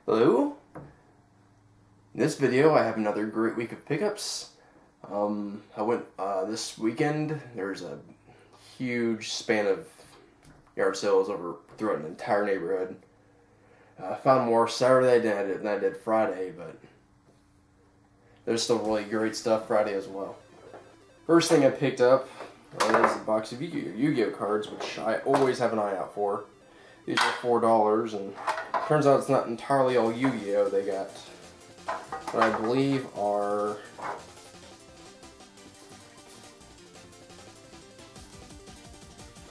Hello? In this video I have another great week of pickups. I went this weekend. There's a huge span of yard sales over throughout an entire neighborhood. I found more Saturday than I did Friday, but there's still really great stuff Friday as well. First thing I picked up is a box of Yu-Gi-Oh cards, which I always have an eye out for. These are $4, and turns out it's not entirely all Yu-Gi-Oh. They got what I believe are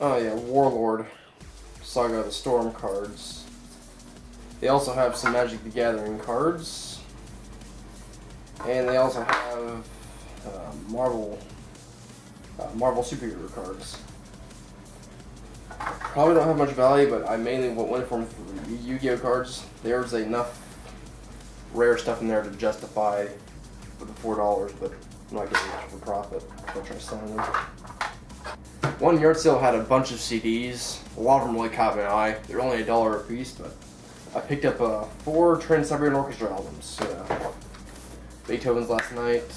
Warlord Saga of the Storm cards. They also have some Magic the Gathering cards, and they also have Marvel superhero cards. Probably don't have much value, but I mainly went for Yu-Gi-Oh cards. There's enough rare stuff in there to justify for the $4, but I'm not getting much for profit. I'll try selling them. One yard sale had a bunch of CDs. A lot of them really caught my eye. They're only $1 a piece, but I picked up 4 Trans-Siberian Orchestra albums. Beethoven's Last Night,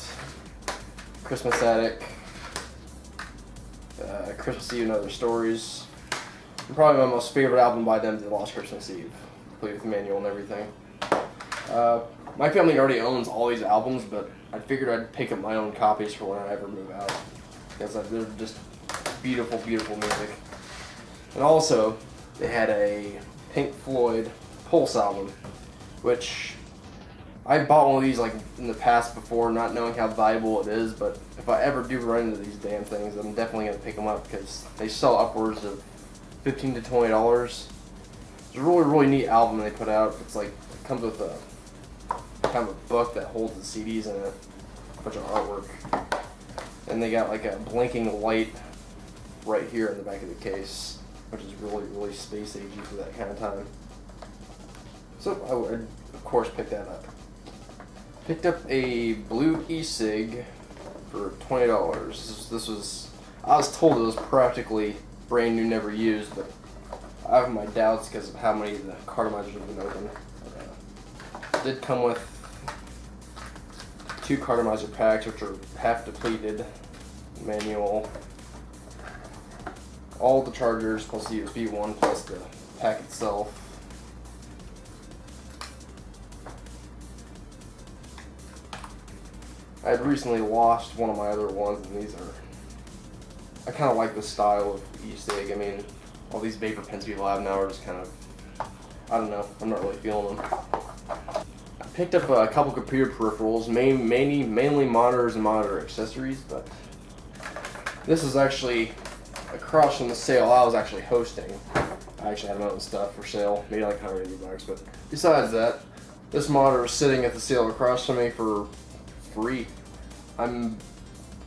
Christmas Attic, Christmas Eve and Other Stories. And probably my most favorite album by them is Lost Christmas Eve, complete with manual and everything. My family already owns all these albums, but I figured I'd pick up my own copies for when I ever move out, because they're just beautiful, beautiful music. And also, they had a Pink Floyd Pulse album, which I bought one of these like in the past before, not knowing how valuable it is, but if I ever do run into these damn things, I'm definitely going to pick them up because they sell upwards of $15 to $20. It's a really, really neat album they put out. It's like, it comes with a kind of a book that holds the CDs in it, a bunch of artwork. And they got like a blinking light right here in the back of the case, which is really, really space agey for that kind of time. So I would, of course, pick that up. Picked up a blue ecig for $20. This was, I was told it was practically brand new, never used, but I have my doubts because of how many of the cartomizers have been opened. It did come with 2 cartomizer packs, which are half depleted, manual, all the chargers plus the USB one plus the pack itself. I had recently lost one of my other ones, and these are, I kind of like the style of ecig. I mean, all these vapor pens people have now are just kind of, I don't know, I'm not really feeling them. I picked up a couple computer peripherals, mainly monitors and monitor accessories, but this is actually across from the sale I was actually hosting. I actually had my own stuff for sale, maybe like $180, but besides that, this monitor is sitting at the sale across from me for free. I'm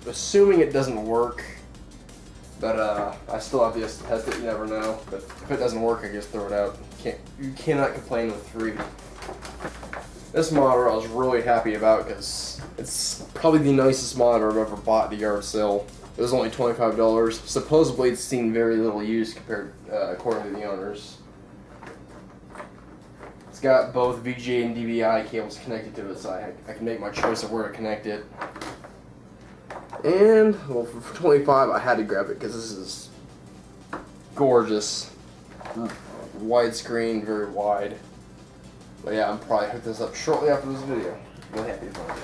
assuming it doesn't work, but I still have to test it. You never know. But if it doesn't work, I just throw it out. You cannot complain with free. This monitor I was really happy about because it's probably the nicest monitor I've ever bought at the yard sale. It was only $25. Supposedly it's seen very little use compared, according to the owners. It's got both VGA and DVI cables connected to it, so I can make my choice of where to connect it. And, well, for $25 I had to grab it because this is gorgeous. Widescreen, very wide. But yeah, I'm probably hook this up shortly after this video. Really happy about it.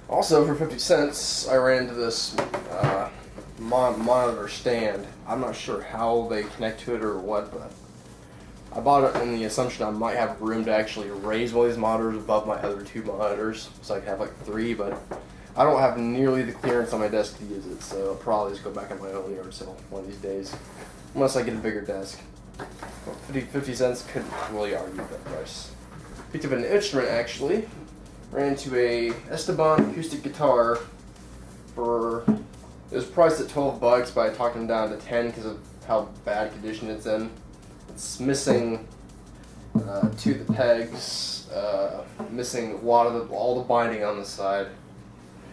Also, for 50 cents, I ran into this monitor stand. I'm not sure how they connect to it or what, but I bought it in the assumption I might have room to actually raise one of these monitors above my other 2 monitors, so I could have like 3, but I don't have nearly the clearance on my desk to use it, so I'll probably just go back on my own yard sale one of these days, unless I get a bigger desk. Well, 50 cents couldn't really argue that price. Picked up an instrument actually. Ran into a Esteban acoustic guitar for, it was priced at $12, but I talked them down to 10 because of how bad condition it's in. It's missing 2 of the pegs, missing a lot of all the binding on the side,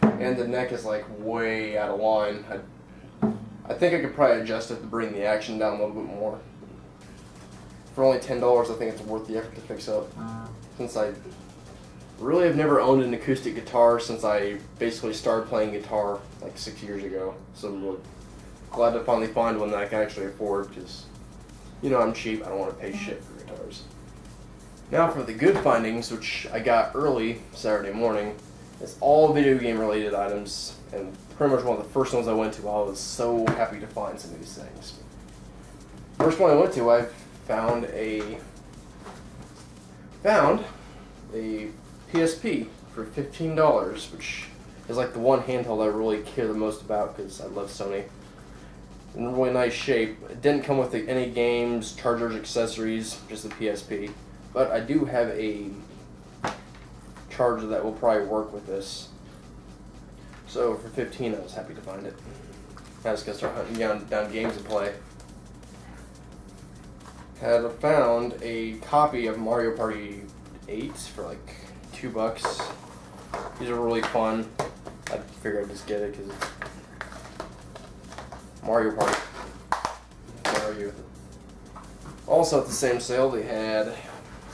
and the neck is like way out of line. I think I could probably adjust it to bring the action down a little bit more. For only $10, I think it's worth the effort to fix up. Since I really have never owned an acoustic guitar since I basically started playing guitar like 6 years ago. So I'm really glad to finally find one that I can actually afford because, you know, I'm cheap. I don't want to pay shit for guitars. Now for the good findings, which I got early Saturday morning. It's all video game related items, and pretty much one of the first ones I went to. I was so happy to find some of these things. First one I went to, I found a PSP for $15, which is like the one handheld I really care the most about because I love Sony. In really nice shape. It didn't come with any games, chargers, accessories, just the PSP. But I do have a charger that will probably work with this. So for $15, I was happy to find it. I was gonna start hunting down games to play. Had found a copy of Mario Party 8 for like $2. These are really fun. I figured I'd just get it because it's Mario Party. Mario. Also at the same sale, they had a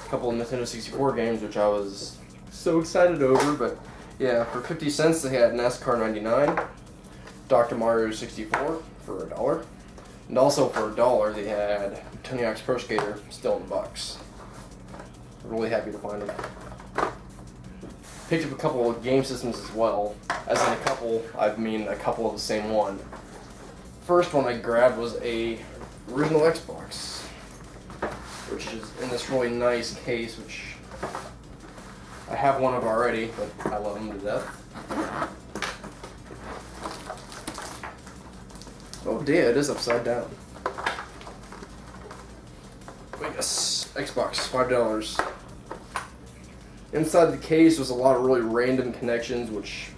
couple of Nintendo 64 games, which I was so excited over. But yeah, for 50 cents, they had NASCAR 99, Dr. Mario 64 for $1. And also for $1, they had Tony Hawk's Pro Skater still in the box. Really happy to find them. Picked up a couple of game systems as well. As in a couple, I mean a couple of the same one. First one I grabbed was a original Xbox, which is in this really nice case, which I have one of already, but I love them to death. Oh dear, it is upside down. But yes, Xbox, $5. Inside the case was a lot of really random connections, which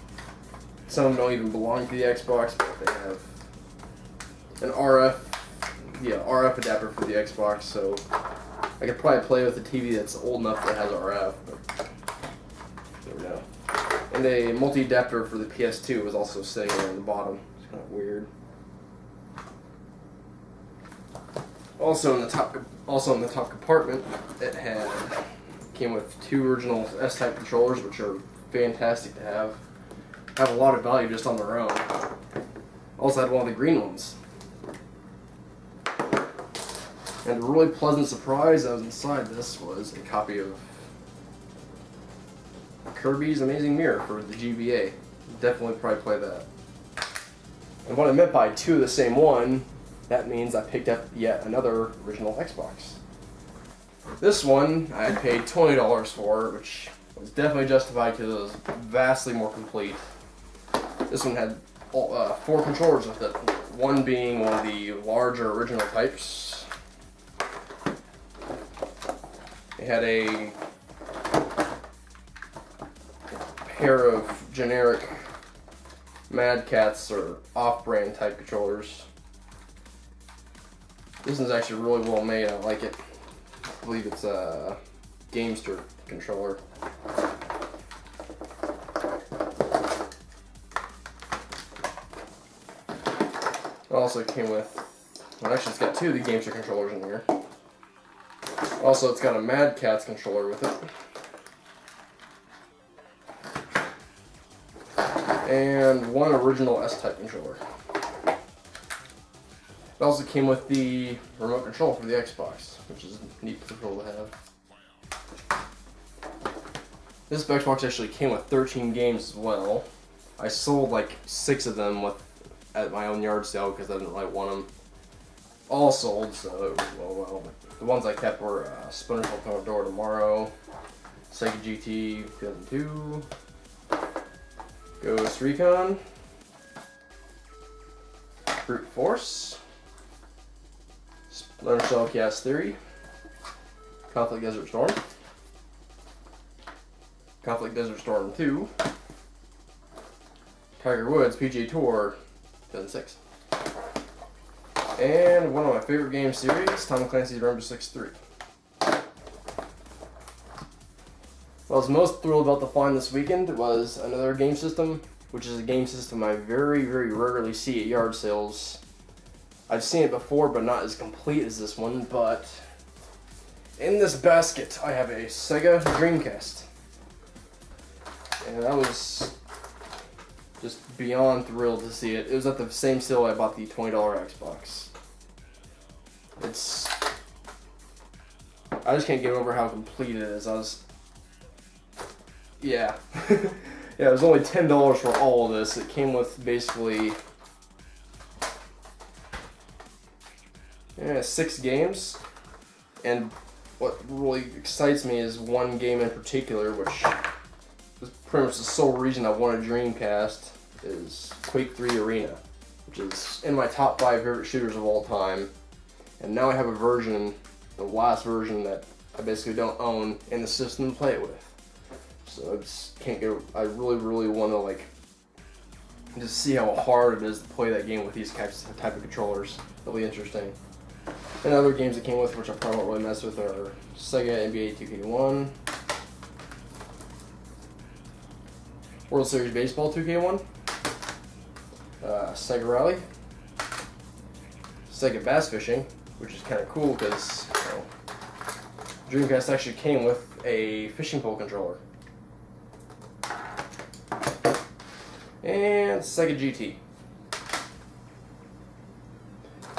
some of them don't even belong to the Xbox, but they have an RF adapter for the Xbox, so I could probably play with a TV that's old enough that has RF, but there we go. And a multi-adapter for the PS2 was also sitting there on the bottom. It's kind of weird. Also in the top compartment, it came with two original S-Type controllers, which are fantastic to have. Have a lot of value just on their own. Also had one of the green ones. And a really pleasant surprise that was inside this was a copy of Kirby's Amazing Mirror for the GBA. Definitely probably play that. And what I meant by two of the same one, that means I picked up yet another original Xbox. This one I had paid $20 for, which was definitely justified because it was vastly more complete. This one had 4 controllers with it, one being one of the larger original types. It had a pair of generic Mad Catz or off-brand type controllers. This one's actually really well made. I like it. I believe it's a Gamester controller. It also came with, well, actually it's got 2 of the Gamester controllers in here. Also, it's got a Mad Catz controller with it. And one original S-Type controller. It also came with the remote control for the Xbox, which is a neat control to have. This Xbox actually came with 13 games as well. I sold like 6 of them at my own yard sale because I didn't really want them all sold, so it was well. The ones I kept were Splinter Cell Door Tomorrow, Sega GT 2002, Ghost Recon, Brute Force, Splinter Cell Chaos Theory, Conflict Desert Storm, Conflict Desert Storm 2, Tiger Woods PGA Tour 2006, and one of my favorite game series, Tom Clancy's Rainbow Six 3. What I was most thrilled about the find this weekend was another game system, which is a game system I very, very rarely see at yard sales. I've seen it before, but not as complete as this one, but In this basket, I have a Sega Dreamcast. And I was just beyond thrilled to see it. It was at the same sale I bought the $20 Xbox. I just can't get over how complete it is. Yeah. Yeah, it was only $10 for all of this. It came with basically 6 games. And what really excites me is one game in particular, which is pretty much the sole reason I won a Dreamcast, is Quake 3 Arena, which is in my top 5 favorite shooters of all time. And now I have a version, the last version that I basically don't own in the system to play it with. So I just can't get. I really want to like just see how hard it is to play that game with these type of controllers. It'll be interesting. And other games that came with, which I probably won't really mess with, are Sega NBA 2K1, World Series Baseball 2K1, Sega Rally, Sega Bass Fishing, which is kind of cool because Dreamcast actually came with a fishing pole controller, and Sega GT.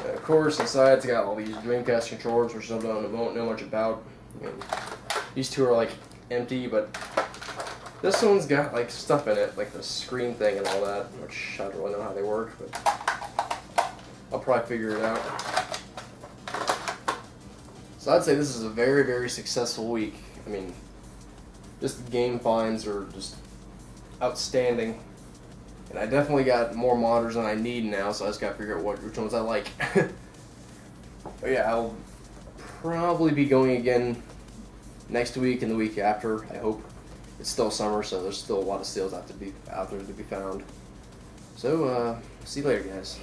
Of course, inside it's got all these Dreamcast controllers, which I don't know much about. I mean, these two are like empty, but this one's got like stuff in it, like the screen thing and all that, which I don't really know how they work, but I'll probably figure it out. So I'd say this is a very successful week. I mean, just game finds are just outstanding. And I definitely got more modders than I need now, so I just gotta figure out which ones I like. But yeah, I'll probably be going again next week and the week after, I hope. It's still summer, so there's still a lot of sales out there to be found. So, see you later, guys.